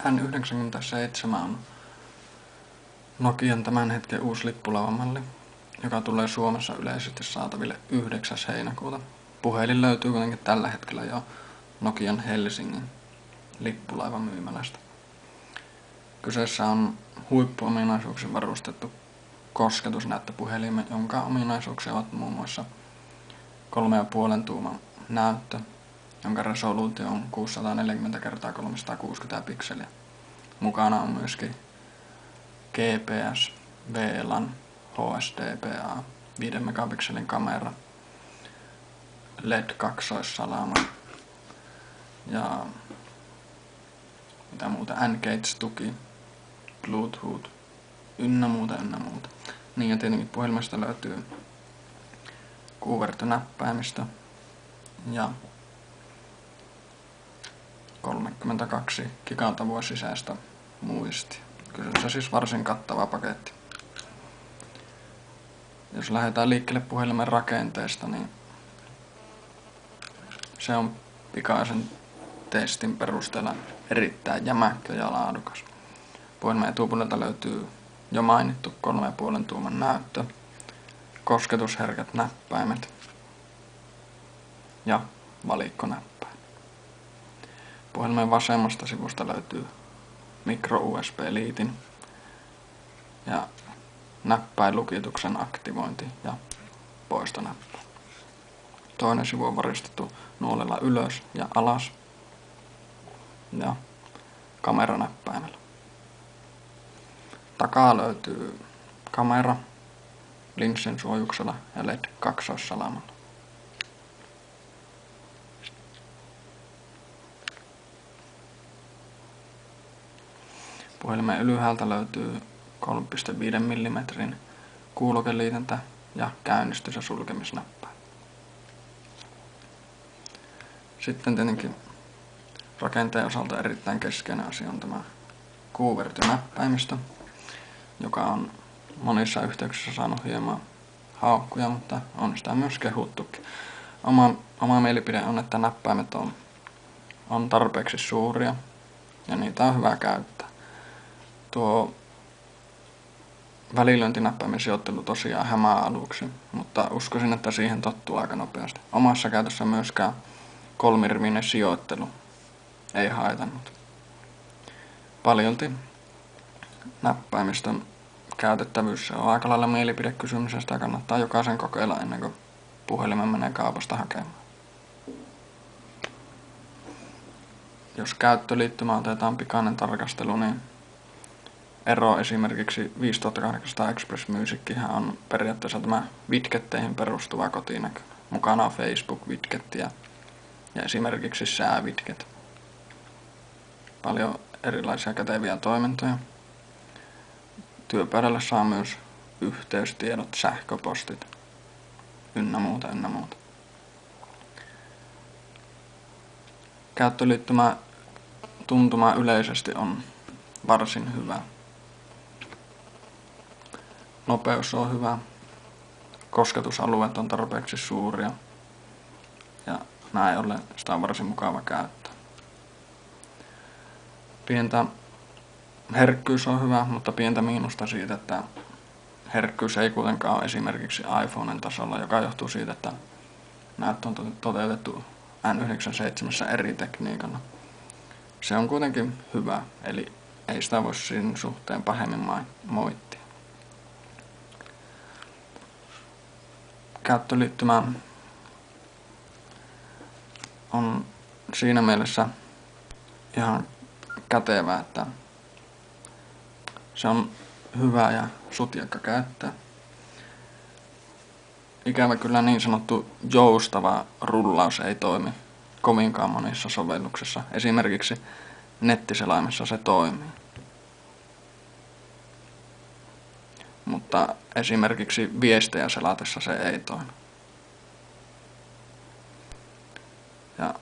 N97 on Nokian tämän hetken uusi lippulaivamalli, joka tulee Suomessa yleisesti saataville 9. heinäkuuta. Puhelin löytyy kuitenkin tällä hetkellä jo Nokian Helsingin lippulaivamyymälästä. Kyseessä on huippuominaisuuksin varustettu kosketusnäyttöpuhelin, jonka ominaisuuksia ovat muun muassa 3,5 tuuman näyttö, jonka resoluutio on 640x360 pikseliä. Mukana on myöskin GPS, VLAN, HSDPA, 5 megapikselin kamera, LED-kaksoissalama ja mitä muuta, N-Gates-tuki, Bluetooth, ynnä muuta. Niin ja tietenkin puhelimesta löytyy kuuvertonäppäimistö ja 32 gigatavua sisäistä muistia. Kyseessä siis varsin kattava paketti. Jos lähdetään liikkeelle puhelimen rakenteesta, niin se on pikaisen testin perusteella erittäin jämäkkä ja laadukas. Puhelimen etupuolelta löytyy jo mainittu 3,5 tuuman näyttö, kosketusherkät näppäimet ja valikkonäppäin. Puhelimen vasemmasta sivusta löytyy micro USB-liitin ja näppäinlukituksen aktivointi ja poistonäppäin. Toinen sivu on varistettu nuolella ylös ja alas ja kameranäppäimellä. Takaa löytyy kamera linssin suojuksella ja LED-kaksoissalamalla. Puhelimen ylhäältä löytyy 3,5 mm kuulokeliitäntä ja käynnistys- ja sulkemisnäppäin. Sitten tietenkin rakenteen osalta erittäin keskeinen asia on tämä kuuvertonäppäimistö, joka on monissa yhteyksissä saanut hieman haukkuja, mutta on sitä myös kehuttukin. Oma mielipide on, että näppäimet on tarpeeksi suuria ja niitä on hyvä käyttää. Tuo välilöintinäppäimen sijoittelu tosiaan hämää aluksi, mutta uskoisin, että siihen tottuu aika nopeasti. Omassa käytössä myöskään kolmirivinen sijoittelu ei haitannut. Paljolti näppäimistön käytettävyys on aika lailla mielipidekysymys ja sitä kannattaa jokaisen kokeilla ennen kuin puhelimen menee kaupasta hakemaan. Jos käyttöliittymä otetaan pikainen tarkastelu, niin ero esimerkiksi 5800 Express Musickihän on periaatteessa tämä widgetteihin perustuva kotinäkö. Mukana on Facebook-widgettiä ja esimerkiksi sää-widget. Paljon erilaisia käteviä toimintoja. Työpöydälle saa myös yhteystiedot, sähköpostit ynnä muuta. Käyttöliittymä tuntuma yleisesti on varsin hyvä. Nopeus on hyvä, kosketusalueet on tarpeeksi suuria ja näin ollen sitä on varsin mukava käyttää. Pientä herkkyys on hyvä, mutta pientä miinusta siitä, että herkkyys ei kuitenkaan ole esimerkiksi iPhonen tasolla, joka johtuu siitä, että näyttö on toteutettu N97 eri tekniikalla. Se on kuitenkin hyvä, eli ei sitä voi siinä suhteen pahemmin moittia. Käyttöliittymä on siinä mielessä ihan kätevä, että se on hyvä ja sutjakka käyttää. Ikävä kyllä niin sanottu joustava rullaus ei toimi kovinkaan monissa sovelluksissa. Esimerkiksi nettiselaimessa se toimii. Mutta esimerkiksi viestejä selatessa se ei toimi. Ja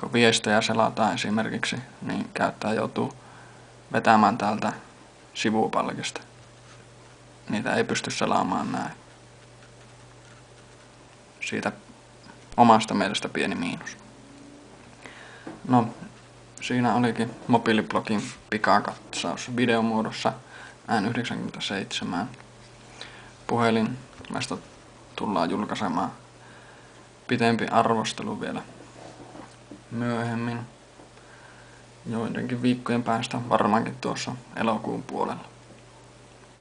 kun viestejä selataan esimerkiksi, niin käyttäjä joutuu vetämään täältä sivupalkista. Niitä ei pysty selaamaan näin. Siitä omasta mielestä pieni miinus. No, siinä olikin mobiiliblogin pikakatsaus videomuodossa N97. Puhelimesta tullaan julkaisemaan pitempi arvostelu vielä myöhemmin. Joidenkin viikkojen päästä, varmaankin tuossa elokuun puolella.